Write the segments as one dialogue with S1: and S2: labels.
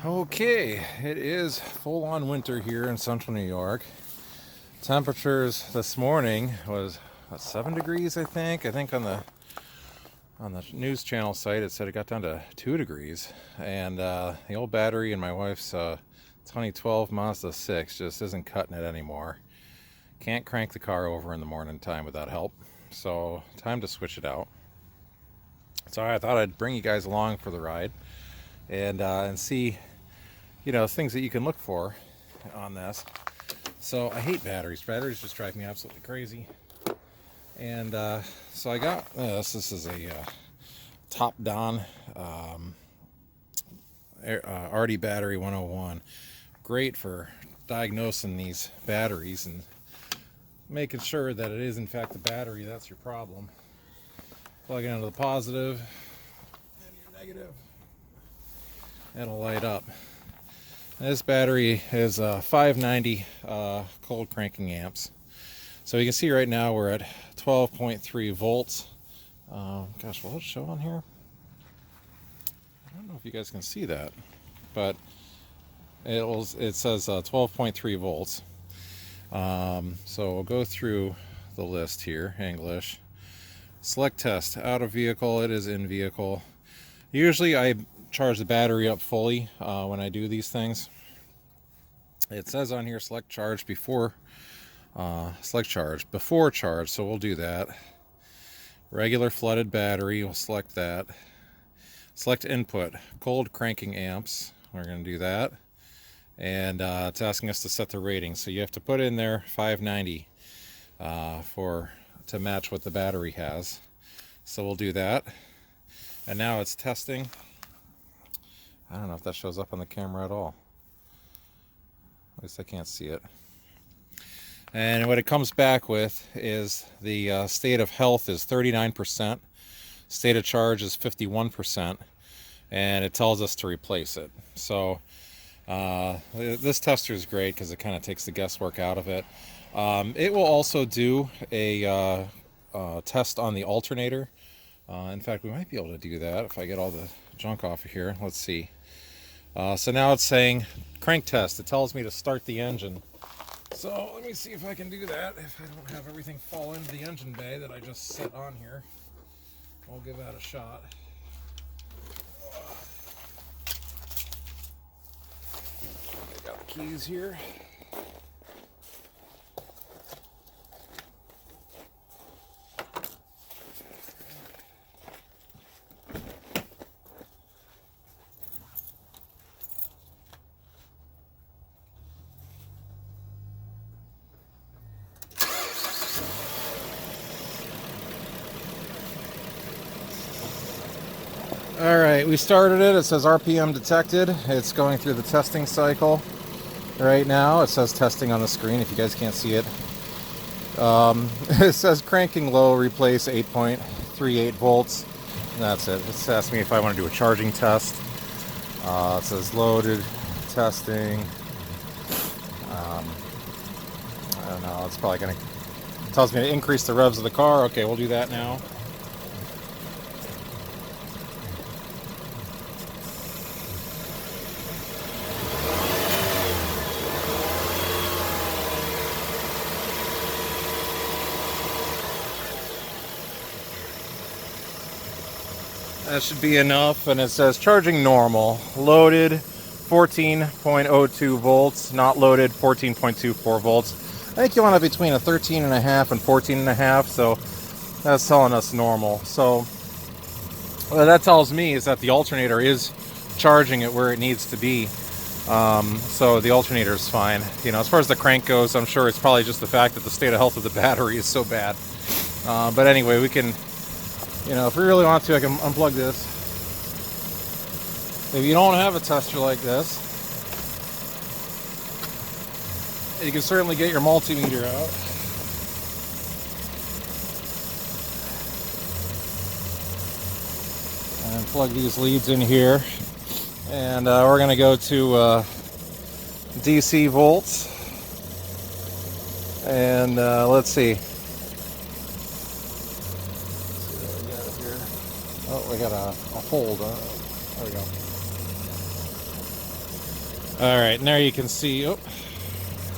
S1: Okay, it is full-on winter here in central New York. Temperatures this morning was 7 degrees, I think. I think on the news channel site it said it got down to 2 degrees. And the old battery in my wife's 2012 Mazda 6 just isn't cutting it anymore. Can't crank the car over in the morning time without help. So time to switch it out. So I thought I'd bring you guys along for the ride and see, things that you can look for on this. So I hate batteries. Batteries just drive me absolutely crazy. And so I got this. This is a Top Don RD Battery 101. Great for diagnosing these batteries and making sure that it is in fact the battery that's your problem. Plug it into the positive and your negative. It'll light up. This battery is 590 cold cranking amps. So you can see right now we're at 12.3 volts. Gosh, will it show on here? I don't know if you guys can see that, but it says 12.3 volts. So we'll go through the list here. English. Select test. Out of vehicle. It is in vehicle. Usually I charge the battery up fully when I do these things. It says on here select charge before charge, so we'll do that. Regular flooded battery, we'll select that. Select input, cold cranking amps, we're going to do that. And it's asking us to set the rating, so you have to put in there 590 to match what the battery has. So we'll do that. And now it's testing. I don't know if that shows up on the camera at all. At least I can't see it. And what it comes back with is the state of health is 39%, state of charge is 51%, and it tells us to replace it. So this tester is great because it kind of takes the guesswork out of it. It will also do a test on the alternator. In fact, we might be able to do that if I get all the junk off of here. Let's see. So now it's saying crank test. It tells me to start the engine. So let me see if I can do that. If I don't have everything fall into the engine bay that I just set on here, we'll give that a shot. I got the keys here. Alright, we started it. It says RPM detected. It's going through the testing cycle right now. It says testing on the screen if you guys can't see it. It says cranking low, replace 8.38 volts. That's it. It's asking me if I want to do a charging test. It says loaded, testing. I don't know. It's probably going to... It tells me to increase the revs of the car. Okay, we'll do that now. That should be enough, and it says charging normal, loaded 14.02 volts, not loaded 14.24 volts. I think you want to between a 13.5 and 14.5, so that's telling us normal. So what that tells me is that the alternator is charging it where it needs to be. So the alternator is fine. As far as the crank goes, I'm sure it's probably just the fact that the state of health of the battery is so bad. But anyway, we can... if we really want to, I can unplug this. If you don't have a tester like this, you can certainly get your multimeter out. And plug these leads in here. And we're going to go to DC volts. And let's see. Oh, we got a hold. There we go. All right, and there you can see, oh,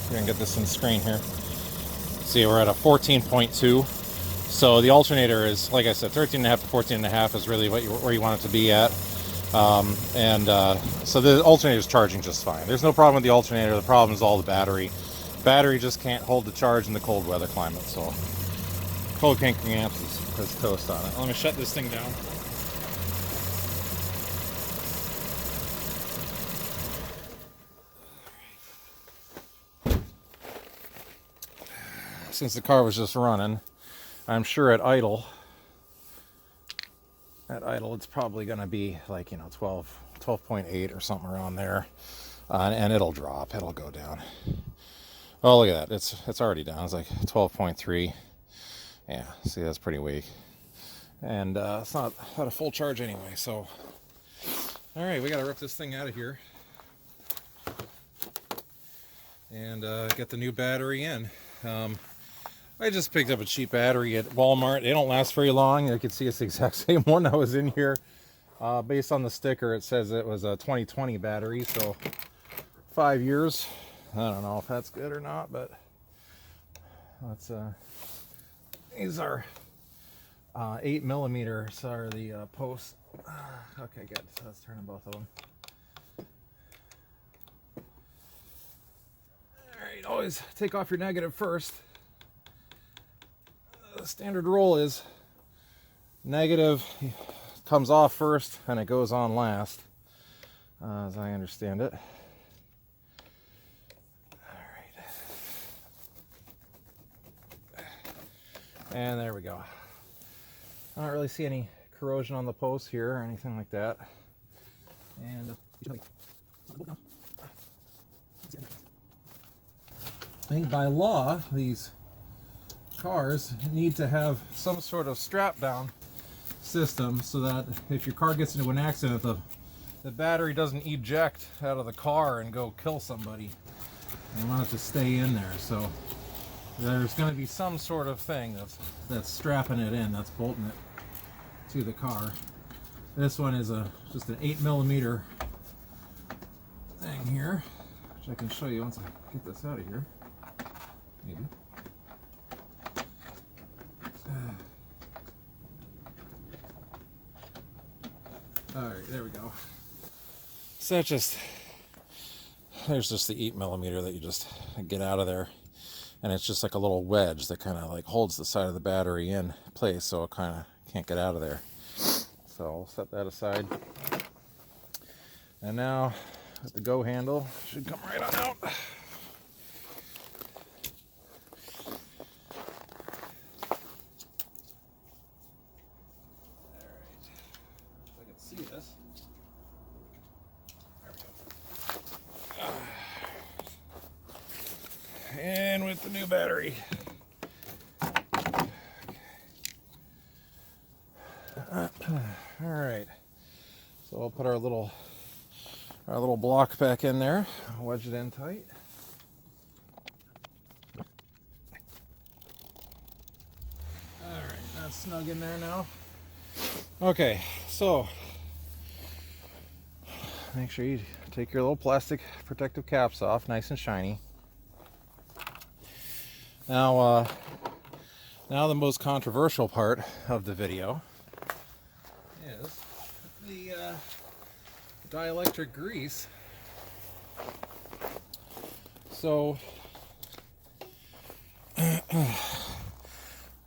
S1: we can get this in the screen here. See, we're at a 14.2. So the alternator is, like I said, 13.5 to 14.5 is really where you want it to be at. So the alternator is charging just fine. There's no problem with the alternator. The problem is all the battery. Battery just can't hold the charge in the cold weather climate. So cold kinking amps is toast on it. Let me shut this thing down. Since the car was just running, I'm sure at idle it's probably going to be like, 12.8 or something around there, and it'll drop, it'll go down. Oh, look at that, it's already down. It's like 12.3. Yeah, see, that's pretty weak, and it's not at a full charge anyway. So all right, we got to rip this thing out of here and get the new battery in. I just picked up a cheap battery at Walmart. They don't last very long. You can see it's the exact same one that was in here. Based on the sticker, it says it was a 2020 battery, so 5 years. I don't know if that's good or not, but let's. These are 8mm. Are the posts. Okay, good. So let's turn on both of them. All right, always take off your negative first. The standard rule is negative comes off first and it goes on last, as I understand it. All right, and there we go. I don't really see any corrosion on the posts here or anything like that. And I think by law these cars need to have some sort of strap down system so that if your car gets into an accident, the battery doesn't eject out of the car and go kill somebody. They want it to stay in there. So there's going to be some sort of thing that's strapping it in, that's bolting it to the car. This one is just an 8mm thing here, which I can show you once I get this out of here. Maybe. All right, there we go. So there's just the 8mm that you just get out of there, and it's just like a little wedge that kind of like holds the side of the battery in place, so it kind of can't get out of there. So I'll set that aside, and now with the go handle, should come right on out. And with the new battery. All right, so we'll put our little block back in there, wedge it in tight. All right, that's snug in there now. Okay, so make sure you take your little plastic protective caps off, nice and shiny. Now the most controversial part of the video is the dielectric grease. So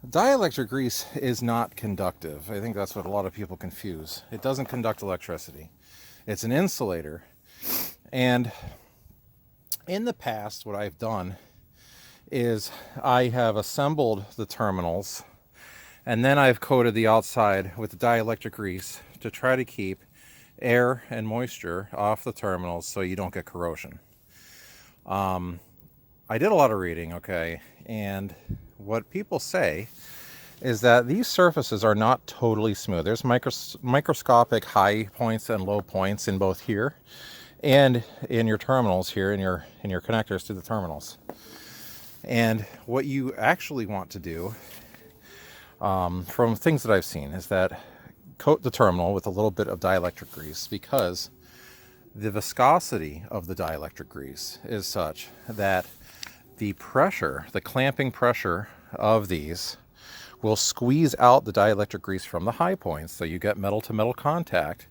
S1: dielectric grease is not conductive. I think that's what a lot of people confuse. It doesn't conduct electricity. It's an insulator. And in the past, what I've done is I have assembled the terminals, and then I've coated the outside with the dielectric grease to try to keep air and moisture off the terminals so you don't get corrosion. I did a lot of reading, okay, and what people say is that these surfaces are not totally smooth. There's microscopic high points and low points in both here and in your terminals here, in your connectors to the terminals. And what you actually want to do, from things that I've seen, is that coat the terminal with a little bit of dielectric grease, because the viscosity of the dielectric grease is such that the pressure, the clamping pressure of these will squeeze out the dielectric grease from the high points, so you get metal to metal contact.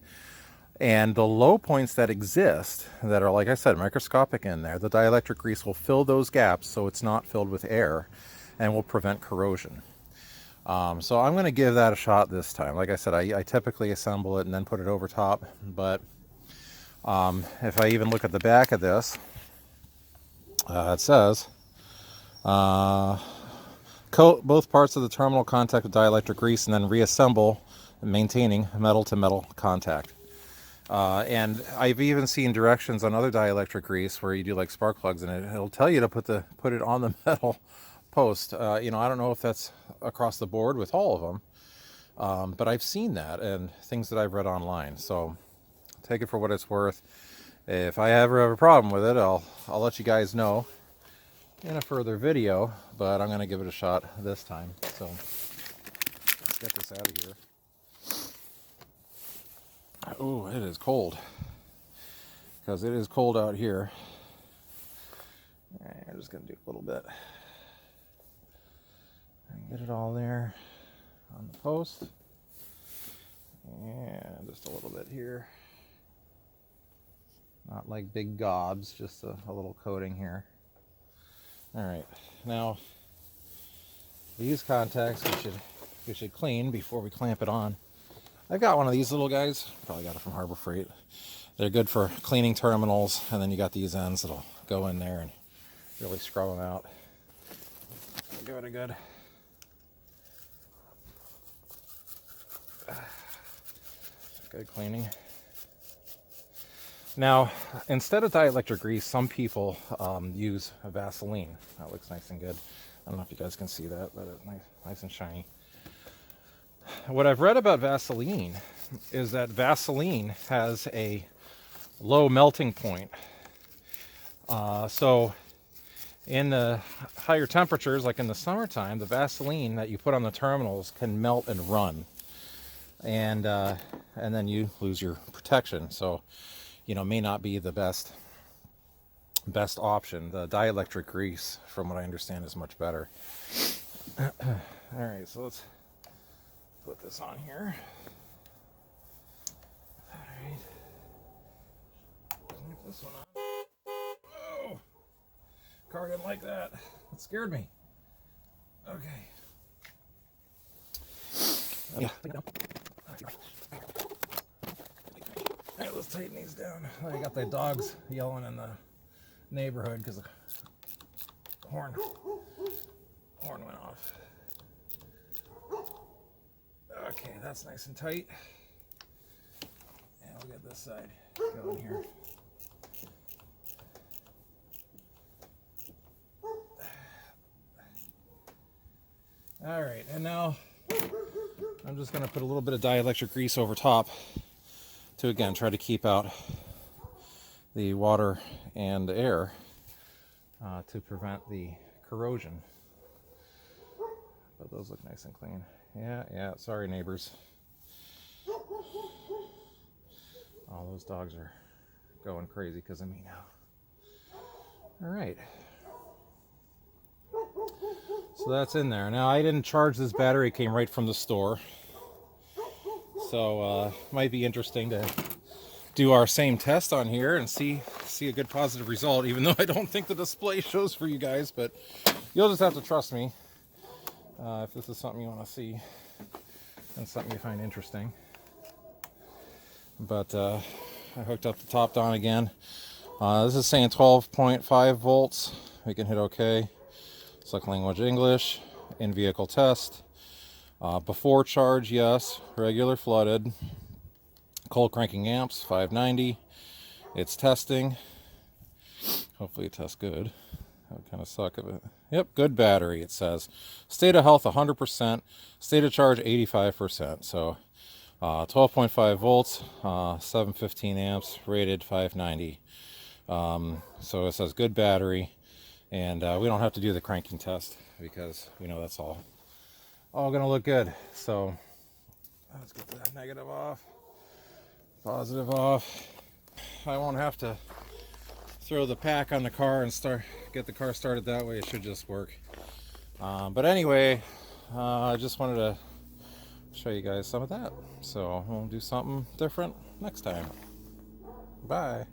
S1: And the low points that exist, that are, like I said, microscopic in there, the dielectric grease will fill those gaps so it's not filled with air and will prevent corrosion. So I'm going to give that a shot this time. Like I said, I typically assemble it and then put it over top, but if I even look at the back of this, it says, coat both parts of the terminal contact with dielectric grease and then reassemble, maintaining metal to metal contact. And I've even seen directions on other dielectric grease where you do like spark plugs in it. It'll tell you to put it on the metal post. You know, I don't know if that's across the board with all of them, but I've seen that and things that I've read online. So take it for what it's worth. If I ever have a problem with it, I'll let you guys know in a further video, but I'm going to give it a shot this time. So let's get this out of here. Oh, it is cold, because it is cold out here. All right, I'm just going to do a little bit and get it all there on the post, and just a little bit here. Not like big gobs, just a little coating here. All right, now these contacts we should clean before we clamp it on. I've got one of these little guys, probably got it from Harbor Freight. They're good for cleaning terminals, and then you got these ends that'll go in there and really scrub them out. Give it a good cleaning. Now, instead of dielectric grease, some people use a Vaseline. That looks nice and good. I don't know if you guys can see that, but it's nice and shiny. What I've read about Vaseline is that Vaseline has a low melting point. So in the higher temperatures, like in the summertime, the Vaseline that you put on the terminals can melt and run. And then you lose your protection. So, you know, may not be the best option. The dielectric grease, from what I understand, is much better. All right, so let's put this on here. All right. Snip this one on. Oh, car didn't like that. It scared me. Okay. Yeah. All right, let's tighten these down. I got the dogs yelling in the neighborhood because the horn went off. Okay, that's nice and tight. And we'll get this side going here. All right, and now I'm just going to put a little bit of dielectric grease over top to, again, try to keep out the water and air to prevent the corrosion. But those look nice and clean. Yeah, sorry neighbors. Oh, those dogs are going crazy because of me now. All right. So that's in there. Now, I didn't charge this battery, it came right from the store. So might be interesting to do our same test on here and see a good positive result, even though I don't think the display shows for you guys, but you'll just have to trust me if this is something you want to see and something you find interesting. But I hooked up the top down again. This is saying 12.5 volts. We can hit OK. Select language English. In vehicle test. Before charge, yes. Regular flooded. Cold cranking amps, 590. It's testing. Hopefully it tests good. That would kind of suck if it. Yep, good battery, it says. State of health, 100%. State of charge, 85%. So 12.5 volts, 715 amps, rated 590. So it says good battery. And we don't have to do the cranking test because we know that's all going to look good. So let's get the negative off. Positive off. I won't have to throw the pack on the car and get the car started that way. It should just work. But anyway, I just wanted to show you guys some of that. So we'll do something different next time. Bye.